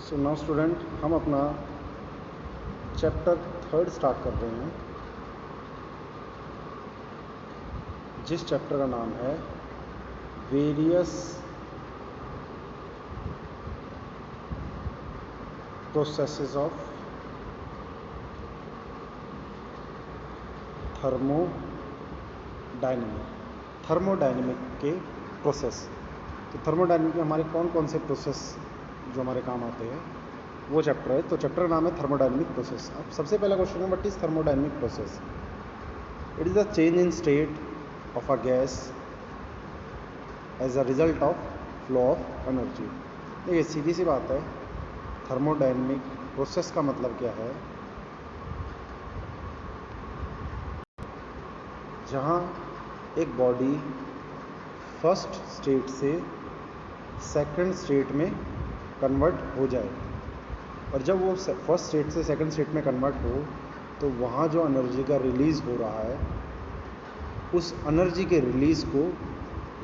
So now student, हम अपना chapter 3 start कर रहे हैं, जिस चैप्टर का नाम है वेरियस प्रोसेसेस ऑफ थर्मोडायनेमिक के प्रोसेस। तो थर्मोडायनेमिक में हमारे कौन कौन से प्रोसेस जो हमारे काम आते हैं वो चैप्टर है। तो चैप्टर का नाम है थर्मोडायनेमिक प्रोसेस। अब सबसे पहला क्वेश्चन है, what is thermodynamic process? It is the change in state of a gas as a result of flow of energy. देखिए सीधी सी बात है, थर्मोडायनेमिक प्रोसेस का मतलब क्या है? जहाँ एक बॉडी फर्स्ट स्टेट से सेकंड स्टेट में कन्वर्ट हो जाए, और जब वो फर्स्ट स्टेट से सेकंड स्टेट में कन्वर्ट हो तो वहाँ जो एनर्जी का रिलीज़ हो रहा है, उस एनर्जी के रिलीज़ को,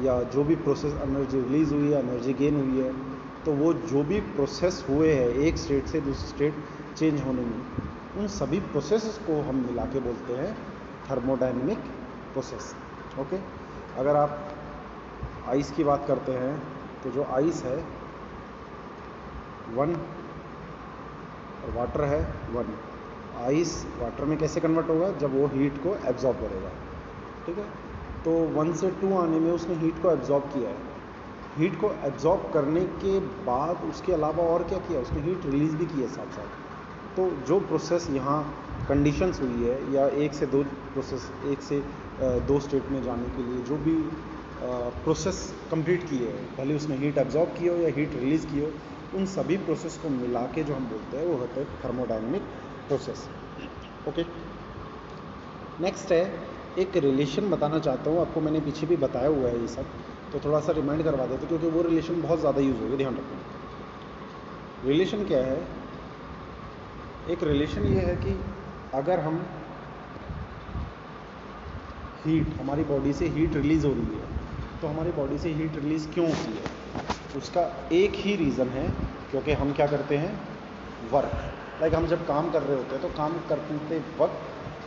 या जो भी प्रोसेस एनर्जी रिलीज़ हुई है, एनर्जी गेन हुई है, तो वो जो भी प्रोसेस हुए हैं एक स्टेट से दूसरी स्टेट चेंज होने में, उन सभी प्रोसेस को हम मिला के बोलते हैं थर्मोडायनेमिक प्रोसेस। ओके, अगर आप आइस की बात करते हैं तो जो आइस है 1 और वाटर है 1। आइस वाटर में कैसे कन्वर्ट होगा? जब वो हीट को एब्जॉर्ब करेगा। ठीक है, तो 1 से 2 आने में उसने हीट को एब्जॉर्ब किया है। हीट को एब्जॉर्ब करने के बाद उसके अलावा और क्या किया? उसने हीट रिलीज़ भी की है साथ साथ। तो जो प्रोसेस यहाँ कंडीशंस हुई है, या 1 से 2 प्रोसेस, 1 से 2 स्टेट में जाने के लिए जो भी प्रोसेस कंप्लीट किए है, भले उसने हीट एब्जॉर्ब की हो या हीट रिलीज़ की हो, उन सभी प्रोसेस को मिला के जो हम बोलते हैं वो होता है थर्मोडायनेमिक प्रोसेस। ओके, नेक्स्ट है, एक रिलेशन बताना चाहता हूँ आपको। मैंने पीछे भी बताया हुआ है ये सब, तो थोड़ा सा रिमाइंड करवा देते, क्योंकि वो रिलेशन बहुत ज़्यादा यूज़ होगी, ध्यान रखना। रिलेशन क्या है? एक रिलेशन ये है कि अगर हम हीट, हमारी बॉडी से हीट रिलीज़ हो रही है, तो हमारी बॉडी से हीट रिलीज़ क्यों होती है? उसका एक ही रीज़न है, क्योंकि हम क्या करते हैं? वर्क। लाइक हम जब काम कर रहे होते हैं तो काम करते वक्त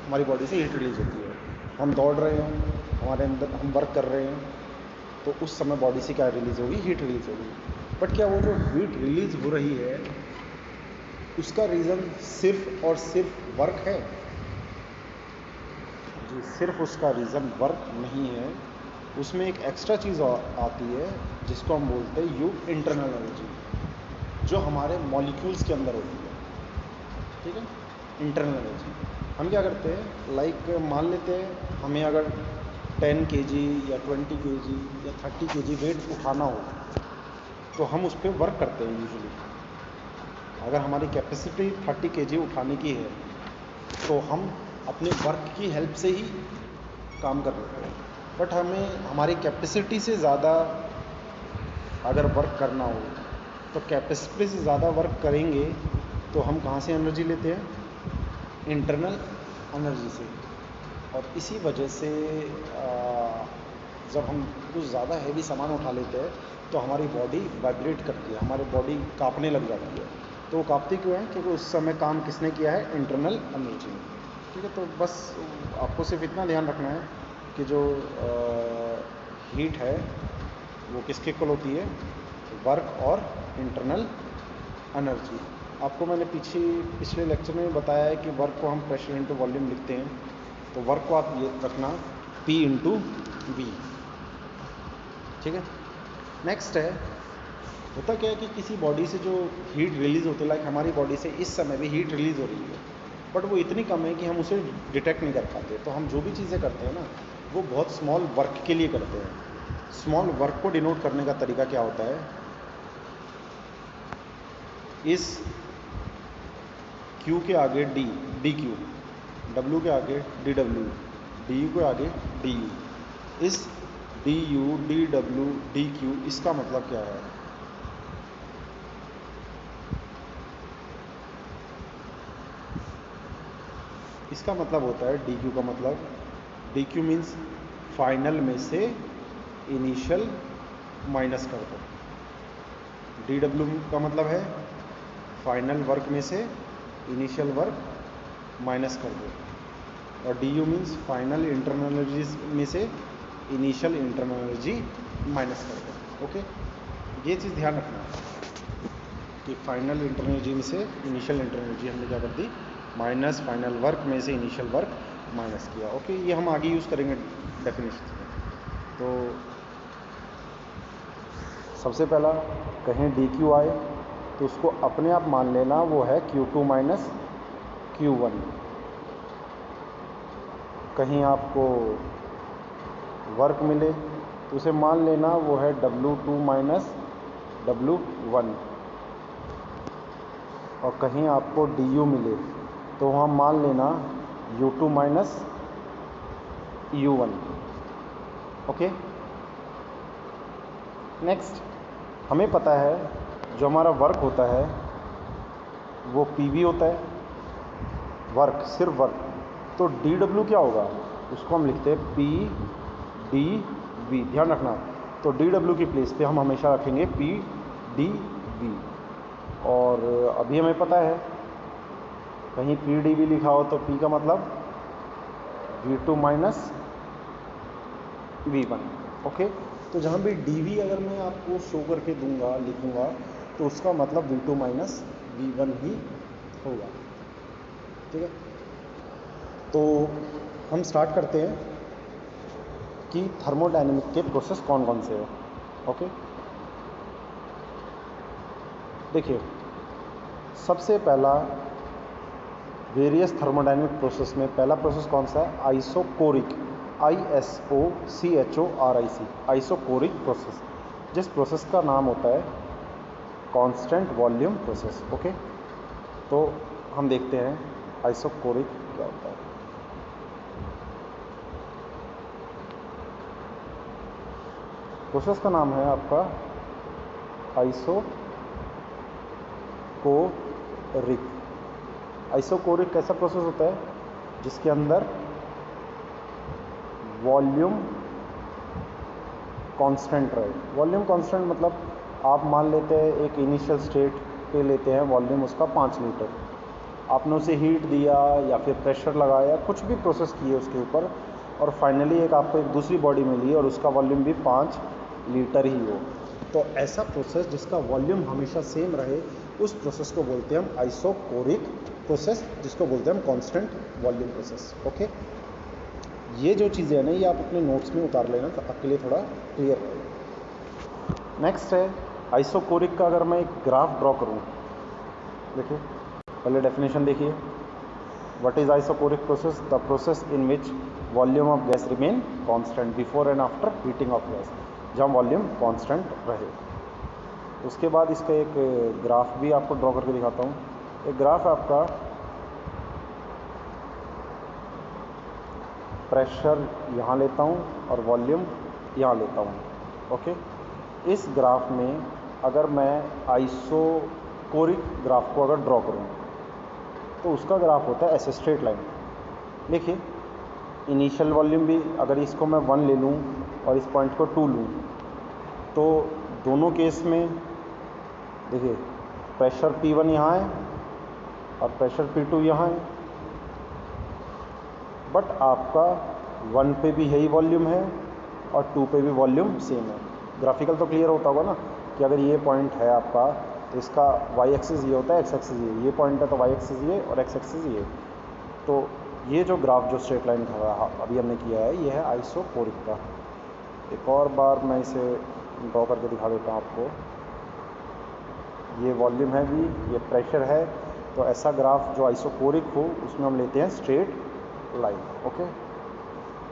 हमारी बॉडी से हीट रिलीज़ होती है। हम दौड़ रहे हैं, हमारे अंदर हम वर्क कर रहे हैं, तो उस समय बॉडी से क्या रिलीज़ होगी? हीट रिलीज़ होगी। बट क्या वो जो हीट रिलीज़ हो रही है उसका रीज़न सिर्फ और सिर्फ वर्क है? जी, सिर्फ उसका रीज़न वर्क नहीं है, उसमें एक एक्स्ट्रा चीज़ आती है जिसको हम बोलते हैं यू इंटरनल एनर्जी, जो हमारे मॉलिक्यूल्स के अंदर होती है। ठीक है, इंटरनल एनर्जी। हम क्या करते हैं, लाइक मान लेते हैं हमें अगर 10 kg या 20 kg या 30 kg वेट उठाना हो, तो हम उस पर वर्क करते हैं यूजुअली। अगर हमारी कैपेसिटी 30 kg उठाने की है तो हम अपने वर्क की हेल्प से ही काम कर रहे हैं। बट हमें हमारी कैपेसिटी से ज़्यादा अगर वर्क करना हो, तो कैपेसिटी से ज़्यादा वर्क करेंगे तो हम कहाँ से एनर्जी लेते हैं? इंटरनल एनर्जी से। और इसी वजह से जब हम कुछ ज़्यादा हैवी सामान उठा लेते हैं तो हमारी बॉडी वाइब्रेट करती है, हमारी बॉडी कांपने लग जाती है। तो वो कांपती क्यों है? क्योंकि उस समय काम किसने किया है? Internal energy. ठीक है, तो बस आपको सिर्फ इतना ध्यान रखना है कि जो हीट है वो किसके इक्वल होती है? वर्क और इंटरनल एनर्जी। आपको मैंने पिछले लेक्चर में बताया है कि वर्क को हम प्रेशर इंटू वॉल्यूम लिखते हैं, तो वर्क को आप ये रखना P इंटू वी। ठीक है, नेक्स्ट है, होता क्या है कि किसी बॉडी से जो हीट रिलीज़ होती है, लाइक हमारी बॉडी से इस समय भी हीट रिलीज़ हो रही है, बट वो इतनी कम है कि हम उसे डिटेक्ट नहीं कर पाते। तो हम जो भी चीज़ें करते हैं ना, वो बहुत स्मॉल वर्क के लिए करते हैं। स्मॉल वर्क को डिनोट करने का तरीका क्या होता है? इस Q के आगे डी क्यू, W के आगे डी डब्ल्यू, डी यू के आगे डी यू। इस D U D W D Q, इसका मतलब क्या है? इसका मतलब होता है डी क्यू का मतलब, डी क्यू मीन्स फाइनल में से इनिशियल माइनस कर दो। डी डब्ल्यू का मतलब है फाइनल वर्क में से इनिशियल वर्क माइनस कर दो, और D you means final internal energy में से इनिशियल इंटरनल एनर्जी माइनस कर दो। ओके, ये चीज़ ध्यान रखना कि फाइनल इंटरनल एनर्जी में से इनिशियल इंटरनल एनर्जी हमने क्या कर दी, माइनस फाइनल वर्क में से इनिशियल वर्क माइनस किया। ओके, ये हम आगे यूज़ करेंगे डेफिनेशन में। तो सबसे पहला कहीं डी क्यू आए तो उसको अपने आप मान लेना वो है Q2 माइनस Q1। कहीं आपको वर्क मिले तो उसे मान लेना वो है W2 माइनस W1, और कहीं आपको DU मिले तो वहाँ मान लेना U2 minus U1। Okay, next हमें पता है जो हमारा वर्क होता है वो PV होता है, वर्क सिर्फ वर्क। तो DW क्या होगा, उसको हम लिखते हैं PDV। ध्यान रखना, तो DW की प्लेस पे हम हमेशा रखेंगे PDV। और अभी हमें पता है कहीं PDV लिखा हो तो P का मतलब V2 माइनस V1। ओके, तो जहाँ भी DV अगर मैं आपको शो करके दूंगा, लिखूंगा, तो उसका मतलब V2 माइनस V1 ही होगा। ठीक है, तो हम स्टार्ट करते हैं कि थर्मोडायनेमिक के प्रोसेस कौन कौन से हैं। ओके, देखिए सबसे पहला वेरियस थर्मोडायनेमिक प्रोसेस में पहला प्रोसेस कौन सा है, आइसोकोरिक, ISOCHORIC, आइसोकोरिक प्रोसेस, जिस प्रोसेस का नाम होता है कांस्टेंट वॉल्यूम प्रोसेस। ओके, तो हम देखते हैं आइसोकोरिक क्या होता है। प्रोसेस का नाम है आपका आइसोकोरिक। आइसोकोरिक कैसा प्रोसेस होता है, जिसके अंदर वॉल्यूम कांस्टेंट रहे। वॉल्यूम कांस्टेंट मतलब आप मान लेते हैं एक इनिशियल स्टेट पे लेते हैं वॉल्यूम उसका 5 लीटर, आपने उसे हीट दिया या फिर प्रेशर लगाया, कुछ भी प्रोसेस किए उसके ऊपर, और फाइनली एक आपको एक दूसरी बॉडी मिली और उसका वॉल्यूम भी 5 लीटर ही हो। तो ऐसा प्रोसेस जिसका वॉल्यूम हमेशा सेम रहे, उस प्रोसेस को बोलते हैं हम आइसोकोरिक प्रोसेस, जिसको बोलते हैं हम कांस्टेंट वॉल्यूम प्रोसेस। ओके, ये जो चीज़ें हैं ना, ये आप अपने नोट्स में उतार लेना तो आपके लिए थोड़ा क्लियर रहेगा। नेक्स्ट है आइसोकोरिक का, अगर मैं एक ग्राफ ड्रॉ करूँ, देखिए पहले डेफिनेशन देखिए, what is isochoric process, the process in which volume of gas remain constant before and after heating of gas, जहाँ वॉल्यूम कांस्टेंट रहे। उसके बाद इसका एक ग्राफ भी आपको ड्रॉ करके दिखाता हूँ। एक ग्राफ आपका प्रेशर यहाँ लेता हूँ और वॉल्यूम यहाँ लेता हूँ। ओके, इस ग्राफ में अगर मैं आइसोकोरिक ग्राफ को अगर ड्रॉ करूँ तो उसका ग्राफ होता है ऐसे स्ट्रेट लाइन। देखिए इनिशियल वॉल्यूम भी अगर इसको मैं 1 ले लूँ और इस पॉइंट को 2 लूँ, तो दोनों केस में देखिए प्रेशर P1 यहाँ है और प्रेशर P2 यहाँ है, बट आपका 1 पे भी यही वॉल्यूम है और 2 पे भी वॉल्यूम सेम है। ग्राफिकल तो क्लियर होता होगा ना कि अगर ये पॉइंट है आपका तो इसका वाई एक्सिस ये होता है, एक्स एक्सिस ये पॉइंट है तो वाई एक्सिस ये और एक्स एक्सिस ये। तो ये जो ग्राफ जो स्ट्रेट लाइन था अभी हमने किया है, ये है आइसोकोरिक का। एक और बार मैं इसे ड्रॉ करके दिखा देता हूँ आपको। ये वॉल्यूम है भी, ये प्रेशर है, तो ऐसा ग्राफ जो आइसोकोरिक हो उसमें हम लेते हैं स्ट्रेट लाइन। ओके,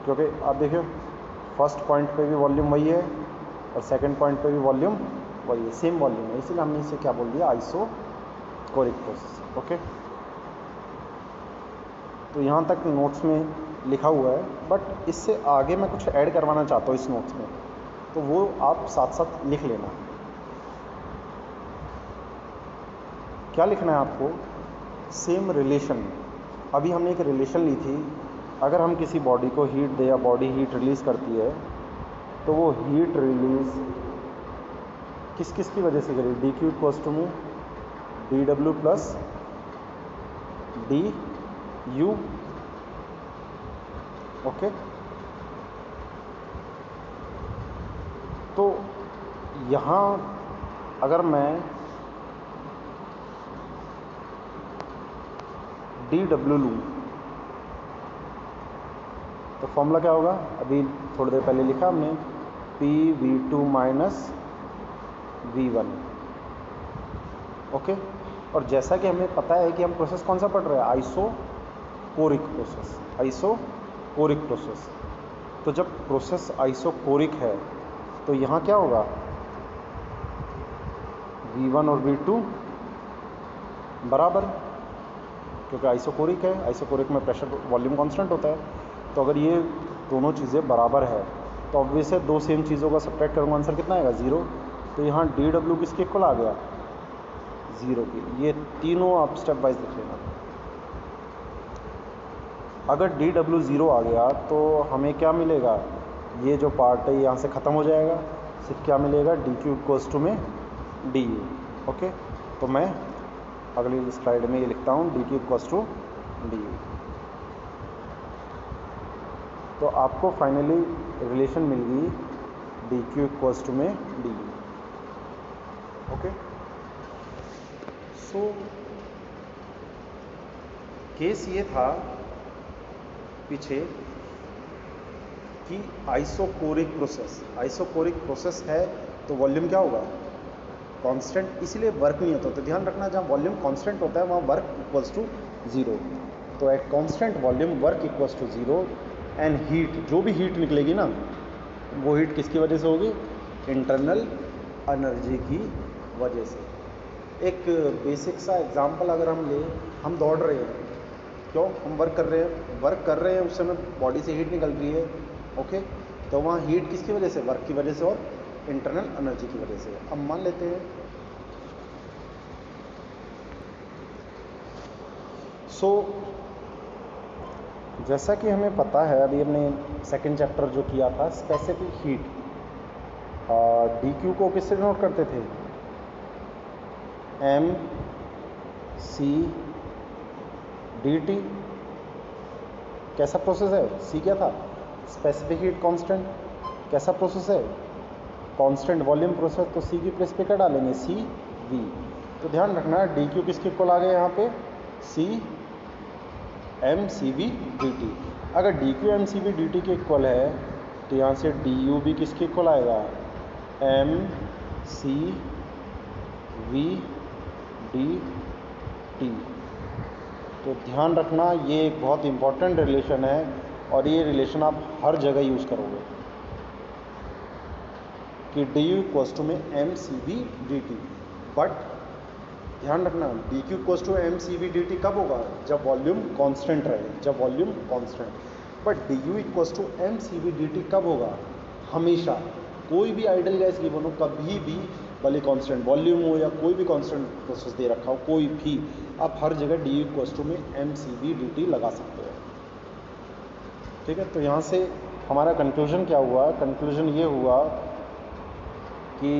क्योंकि आप देखिए फर्स्ट पॉइंट पे भी वॉल्यूम वही है और सेकंड पॉइंट पे भी वॉल्यूम वही है, सेम वॉल्यूम है, इसलिए हमने इसे क्या बोल दिया, आइसोकोरिक प्रोसेस। ओके, तो यहाँ तक नोट्स में लिखा हुआ है, बट इससे आगे मैं कुछ ऐड करवाना चाहता हूँ इस नोट्स में, तो वो आप साथ साथ लिख लेना। क्या लिखना है आपको, सेम रिलेशन। अभी हमने एक रिलेशन ली थी, अगर हम किसी बॉडी को हीट दे या बॉडी हीट रिलीज़ करती है तो वो हीट रिलीज़ किस किस की वजह से करेगी, d Q equals to dW plus du, okay. तो यहाँ अगर मैं dW लूँ तो फॉर्मूला क्या होगा, अभी थोड़ी देर पहले लिखा हमने, PV2 माइनस V1, ओके। और जैसा कि हमें पता है कि हम प्रोसेस कौन सा पढ़ रहे हैं, आइसोकोरिक प्रोसेस, आइसोकोरिक प्रोसेस। तो जब प्रोसेस आइसोकोरिक है तो यहाँ क्या होगा, V1 और V2 बराबर, क्योंकि आइसोकोरिक है, आइसोकोरिक में प्रेशर वॉल्यूम कांस्टेंट होता है। तो अगर ये दोनों चीज़ें बराबर है तो ऑब्वियस है दो सेम चीज़ों का सब्ट्रैक्ट करूँगा, आंसर कितना आएगा, 0। तो यहाँ dW किसके इक्वल आ गया, 0 की। ये तीनों आप स्टेप वाइज लिख लेना। अगर dW 0 आ गया तो हमें क्या मिलेगा, ये जो पार्ट है यहाँ से ख़त्म हो जाएगा, सिर्फ क्या मिलेगा, dQ इक्वल्स टू में du, ओके। तो मैं अगली स्लाइड में ये लिखता हूँ, dQ इक्वल्स टू du। तो आपको फाइनली रिलेशन मिल गई dQ इक्वल्स टू में du, ओके। सो केस ये था पीछे कि आइसोकोरिक प्रोसेस है तो वॉल्यूम क्या होगा, कांस्टेंट, इसीलिए वर्क नहीं होता। तो ध्यान रखना, जहाँ वॉल्यूम कांस्टेंट होता है वहाँ वर्क इक्वल्स टू 0। तो at constant volume work equals to 0 and heat, जो भी हीट निकलेगी ना वो हीट किसकी वजह से होगी, इंटरनल एनर्जी की वजह से। एक बेसिक सा एग्जांपल अगर हम ले, हम दौड़ रहे हैं, क्यों, हम वर्क कर रहे हैं, उस समय बॉडी से हीट निकल रही है, ओके। तो वहाँ हीट किसकी वजह से, वर्क की वजह से और इंटरनल एनर्जी की वजह से। अब मान लेते हैं जैसा कि हमें पता है, अभी हमने सेकंड चैप्टर जो किया था स्पेसिफिक हीट, dQ को किससे नोट करते थे, mc/dt। कैसा प्रोसेस है, C क्या था, स्पेसिफिक हीट कांस्टेंट। कैसा प्रोसेस है, कांस्टेंट वॉल्यूम प्रोसेस। तो C की प्लेस पे क्या डालेंगे, CV। तो ध्यान रखना dQ किसके इक्वल आ गए यहाँ पे, C mcv/dt। अगर dQ mcv/dt के इक्वल है तो यहाँ से du भी किसके इक्वल आएगा, mcv/dt। तो ध्यान रखना ये एक बहुत इंपॉर्टेंट रिलेशन है और ये रिलेशन आप हर जगह यूज़ करोगे कि du इक्वल्स टू में mcv/dt। बट ध्यान रखना dQ इक्वल्स टू mcv/dt कब होगा, जब वॉल्यूम कांस्टेंट रहे, जब volume constant. But du equals to mcv/dt कब होगा, हमेशा। कोई भी आइडियल गैस गिवन हो, कभी भी, भले कांस्टेंट वॉल्यूम हो या कोई भी कांस्टेंट प्रोसेस दे रखा हो, कोई भी, आप हर जगह du इक्वल्स टू में mcv/dt लगा सकते हो, ठीक है। तो यहाँ से हमारा कंक्लूजन क्या हुआ, कंक्लूजन ये हुआ कि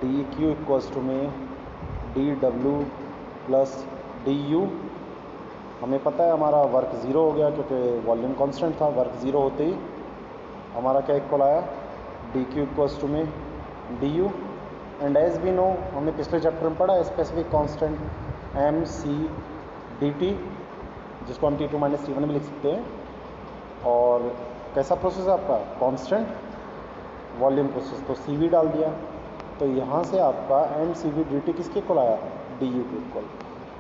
dQ इक्वल्स टू में dW प्लस du। हमें पता है हमारा वर्क 0 हो गया क्योंकि वॉल्यूम कांस्टेंट था, वर्क 0 होते ही हमारा क्या इक्वल आया, dQ इक्वल्स टू में du। And as we know, हमने पिछले चैप्टर में पढ़ा है स्पेसिफिक कांस्टेंट mc/dt, जिसको हम T2 माइनस T1 में लिख सकते हैं। और कैसा प्रोसेस है आपका, कांस्टेंट वॉल्यूम प्रोसेस, तो CV डाल दिया। तो यहाँ से आपका mcv/dt किसके इक्वल आया, du के इक्वल।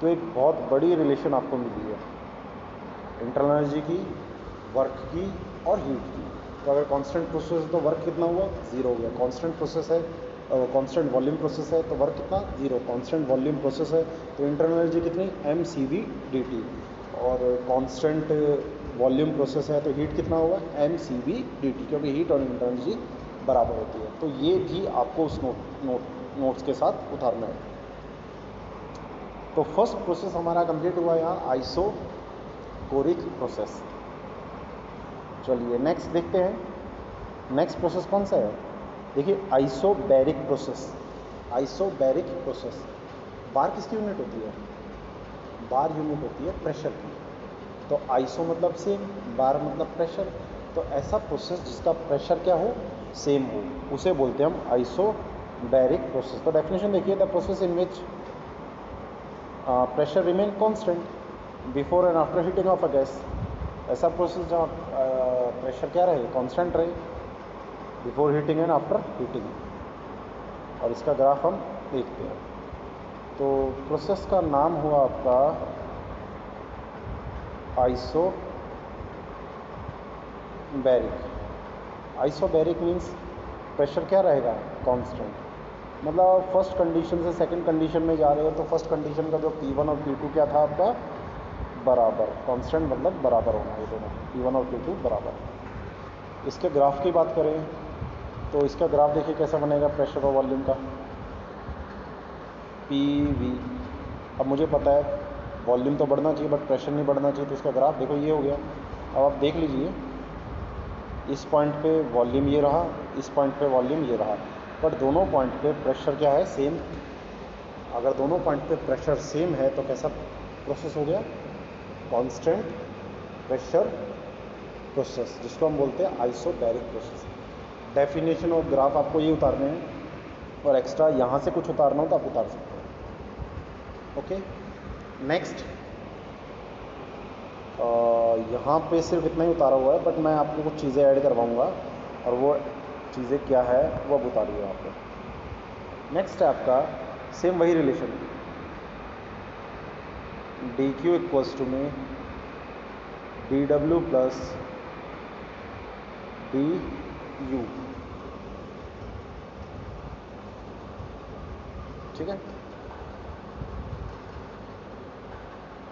तो एक बहुत बड़ी रिलेशन आपको मिली है इंटरनल एनर्जी की, वर्क की और हीट की। तो अगर कांस्टेंट प्रोसेस है तो वर्क कितना हुआ, 0 हो गया। कांस्टेंट प्रोसेस है, कांस्टेंट वॉल्यूम प्रोसेस है तो वर्क कितना, 0। कांस्टेंट वॉल्यूम प्रोसेस है तो इंटरनल एनर्जी कितनी, mcv/dt। और कांस्टेंट वॉल्यूम प्रोसेस है तो हीट कितना होगा, mcv/dt, क्योंकि हीट और इंटरनल एनर्जी बराबर होती है। तो ये भी आपको उस नोट्स के साथ उतारना है। तो फर्स्ट प्रोसेस हमारा कंप्लीट हुआ यहाँ, आइसोकोरिक प्रोसेस। चलिए नेक्स्ट देखते हैं, नेक्स्ट प्रोसेस कौन सा है। देखिए आइसोबैरिक प्रोसेस, आइसोबैरिक प्रोसेस। बार किसकी यूनिट होती है? बार यूनिट होती है प्रेशर की। तो आइसो मतलब सेम, बार मतलब प्रेशर। तो ऐसा प्रोसेस जिसका प्रेशर क्या हो, सेम हो, उसे बोलते हैं हम आइसोबैरिक प्रोसेस। तो डेफिनेशन देखिए, the process in which pressure remain constant before and after heating of a gas. ऐसा प्रोसेस जहाँ प्रेशर क्या रहे, कांस्टेंट रहे before heating and after heating. और इसका ग्राफ हम देखते हैं। तो प्रोसेस का नाम हुआ आपका आइसोबैरिक। आइसोबैरिक मीन्स प्रेशर क्या रहेगा, कांस्टेंट। मतलब फर्स्ट कंडीशन से सेकंड कंडीशन में जा रहे हो तो फर्स्ट कंडीशन का जो P1 और P2 क्या था आपका, बराबर। कांस्टेंट मतलब बराबर होना, ये दोनों P1 और P2 बराबर। इसके ग्राफ की बात करें तो इसका ग्राफ देखिए कैसा बनेगा प्रेशर और वॉल्यूम का, PV। अब मुझे पता है वॉल्यूम तो बढ़ना चाहिए बट प्रेशर नहीं बढ़ना चाहिए, तो इसका ग्राफ देखो ये हो गया। अब आप देख लीजिए, इस पॉइंट पे वॉल्यूम ये रहा, इस पॉइंट पे वॉल्यूम ये रहा, बट दोनों पॉइंट पे प्रेशर क्या है, सेम। अगर दोनों पॉइंट पे प्रेशर सेम है तो कैसा प्रोसेस हो गया, कांस्टेंट प्रेशर प्रोसेस, जिसको हम बोलते हैं आइसोबैरिक प्रोसेस। डेफिनेशन और ग्राफ आपको ये उतारने हैं, और एक्स्ट्रा यहाँ से कुछ उतारना हो तो आप उतार सकते हो। Okay, next. यहाँ पे सिर्फ इतना ही उतारा हुआ है, बट मैं आपको कुछ चीज़ें ऐड करवाऊँगा, और वो चीज़ें क्या है वो अब उतारिए यहाँ पे। नेक्स्ट है आपका सेम वही relation, D Q equals to में D W plus D U. ठीक है,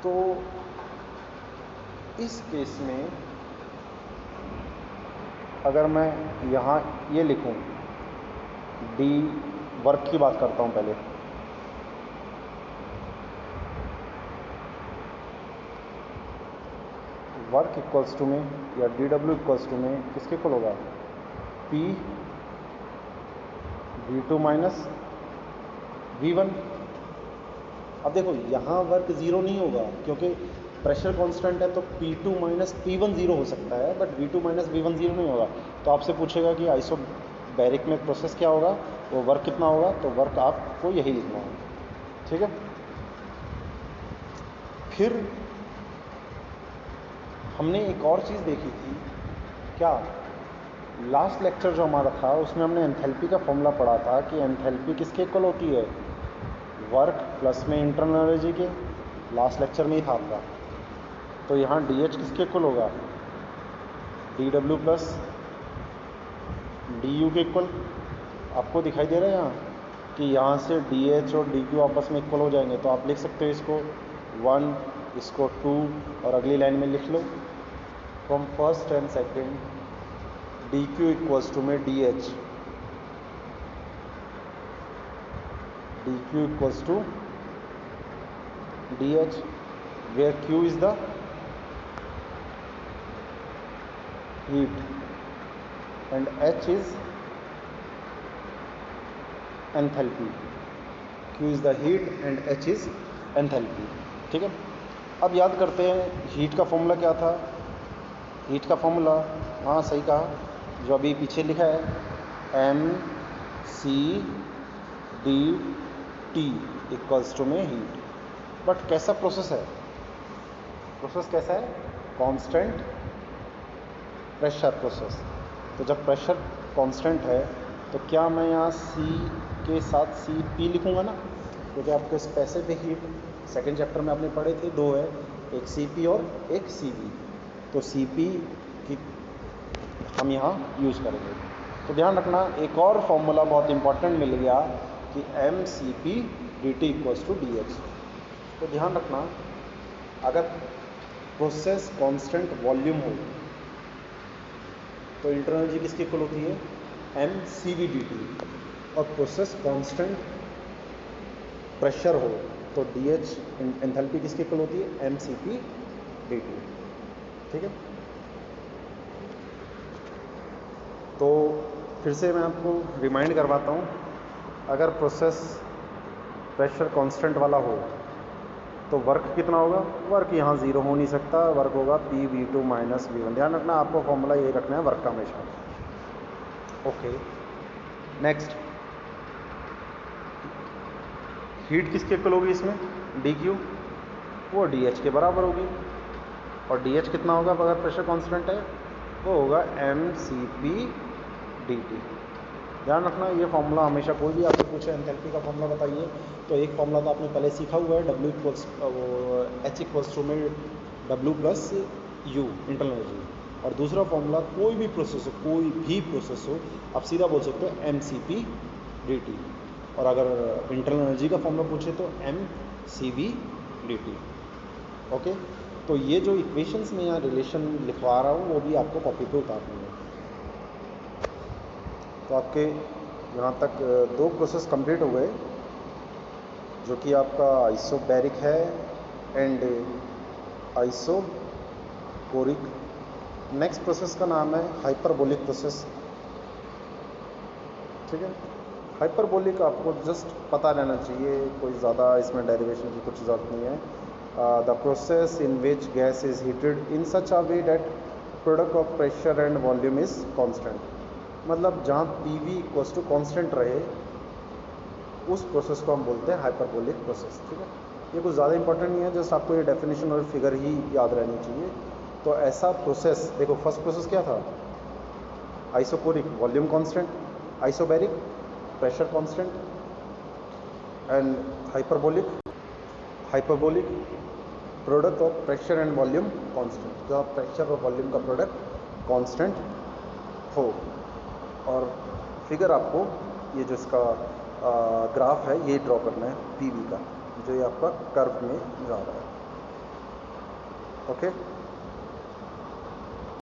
तो इस केस में अगर मैं यहाँ ये लिखूँ, डी वर्क की बात करता हूँ पहले, वर्क इक्वल्स टू में या डी डब्ल्यू इक्वल्स टू में किसके इक्वल होगा, पी V2 माइनस V1। अब देखो यहाँ वर्क ज़ीरो नहीं होगा क्योंकि प्रेशर कांस्टेंट है, तो P2 माइनस P1 ज़ीरो हो सकता है, but V2 minus V1 zero नहीं होगा। तो आपसे पूछेगा कि आइसोबैरिक में प्रोसेस क्या होगा, वो वर्क कितना होगा, तो वर्क आपको यही लिखना है। ठीक है, फिर हमने एक और चीज़ देखी थी, क्या, लास्ट लेक्चर जो हमारा था उसमें हमने एंथैल्पी का फॉर्मूला पढ़ा था कि एंथैल्पी किसके इक्वल होती है, वर्क प्लस में इंटरनल एनर्जी के। लास्ट लेक्चर में ही था आपका। तो यहाँ DH किसके इक्वल होगा, DW प्लस DU के इक्वल। आपको दिखाई दे रहा है यहाँ कि यहाँ से DH और DQ आपस में इक्वल हो जाएंगे, तो आप लिख सकते हो इसको 1, इसको 2, और अगली लाइन में लिख लो from first and second DQ equals to में DH, DQ equals to DH, where Q is the heat and H is enthalpy. Q is the heat and H is enthalpy. ठीक है, अब याद करते हैं हीट का फॉर्मूला क्या था। हीट का फॉर्मूला, हाँ सही कहा, जो अभी पीछे लिखा है mCdT इक्वल्स टू में हीट। बट कैसा प्रोसेस है, प्रोसेस कैसा है, कांस्टेंट प्रेशर प्रोसेस। तो जब प्रेशर कांस्टेंट है तो क्या मैं यहाँ C के साथ Cp लिखूँगा ना, क्योंकि आपके स्पेसिफिक हीट सेकेंड चैप्टर में आपने पढ़े थे, दो है, एक Cp और एक Cv। तो Cp की हम यहाँ यूज़ करेंगे। तो ध्यान रखना, एक और फॉर्मूला बहुत इंपॉर्टेंट मिल गया कि mCpDT इक्वल्स टू DH। तो ध्यान रखना, अगर प्रोसेस कांस्टेंट वॉल्यूम हो तो इंटरनल एनर्जी किसकी इक्वल होती है, mCvDT, और प्रोसेस कांस्टेंट प्रेशर हो तो DH एंथैल्पी किसकी इक्वल होती है, mCpDT। ठीक है, तो फिर से मैं आपको रिमाइंड करवाता हूँ, अगर प्रोसेस प्रेशर कांस्टेंट वाला हो तो वर्क कितना होगा? वर्क यहाँ ज़ीरो हो नहीं सकता, वर्क होगा PV2 माइनस V1। ध्यान रखना, आपको फॉर्मूला ये रखना है वर्क का हमेशा। ओके, नेक्स्ट, हीट किसके इक्वल होगी इसमें? dQ, वो dH के बराबर होगी। और dH कितना होगा अगर प्रेशर कांस्टेंट है? वो होगा mCp dt। ध्यान रखना, ये फॉर्मूला हमेशा कोई भी आपसे पूछे एंथैल्पी का फॉर्मूला बताइए तो एक फॉर्मूला तो आपने पहले सीखा हुआ है, H इक्वल्स टू में W plus U internal energy. और दूसरा फॉर्मूला कोई भी प्रोसेस हो आप सीधा बोल सकते हो mCp dt। और अगर इंटरनल एनर्जी का फॉर्मूला पूछे तो mCv dt। ओके, तो ये जो इक्वेशंस में यहाँ रिलेशन लिखवा रहा हूँ वो भी आपको कॉपी पे उतारनी है। तो आपके यहाँ तक दो प्रोसेस कंप्लीट हो गए, जो कि आपका आइसोबैरिक है एंड आइसोकोरिक। नेक्स्ट प्रोसेस का नाम है हाइपरबोलिक प्रोसेस। ठीक है, हाइपरबोलिक आपको जस्ट पता रहना चाहिए, कोई ज़्यादा इसमें डेरिवेशन की कुछ ज़रूरत नहीं है। The process in which gas is heated in such a way that product of pressure and volume is constant. मतलब जहाँ PV इक्वल्स टू कांस्टेंट रहे उस प्रोसेस को हम बोलते हैं हाइपरबोलिक प्रोसेस। ठीक है, ये कुछ ज़्यादा इंपॉर्टेंट नहीं है, जस्ट आपको ये डेफिनेशन और फिगर ही याद रहनी चाहिए। तो ऐसा प्रोसेस, देखो फर्स्ट प्रोसेस क्या था? Isochoric, volume constant, isobaric, pressure constant, and hyperbolic product of pressure and volume constant, जहाँ प्रेशर और वॉल्यूम का प्रोडक्ट कांस्टेंट हो। और फिगर आपको ये जो इसका ग्राफ है ये ड्रॉ करना है PV का, जो ये आपका कर्व में जा रहा है। ओके,